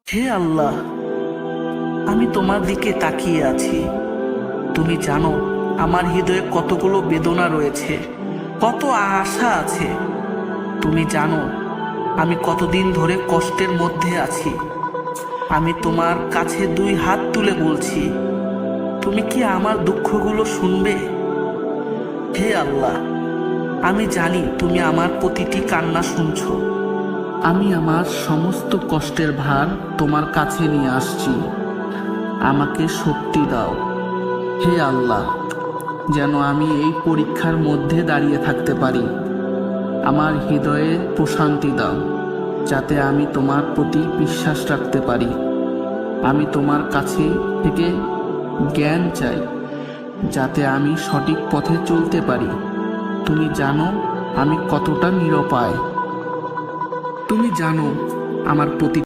হে আল্লাহ, আমি তোমার দিকে তাকিয়ে আছি। তুমি জানো আমার হৃদয়ে কতগুলো বেদনা রয়েছে, কত আশা আছে। তুমি জানো আমি কতদিন ধরে কষ্টের মধ্যে আছি। আমি তোমার কাছে দুই হাত তুলে বলছি, তুমি কি আমার দুঃখগুলো শুনবে? হে আল্লাহ, আমি জানি তুমি আমার প্রতিটি কান্না শুনছো। আমি আমার সমস্ত কষ্টের ভার তোমার কাছে নিয়ে আসছি। আমাকে শক্তি দাও হে আল্লাহ, যেন আমি এই পরীক্ষার মধ্যে দাঁড়িয়ে থাকতে পারি। আমার হৃদয়ে প্রশান্তি দাও, যাতে আমি তোমার প্রতি বিশ্বাস রাখতে পারি। আমি তোমার কাছে থেকে জ্ঞান চাই, যাতে আমি সঠিক পথে চলতে পারি। তুমি জানো আমি কতটা নিরুপায়। তুমি জানো আমার প্রতি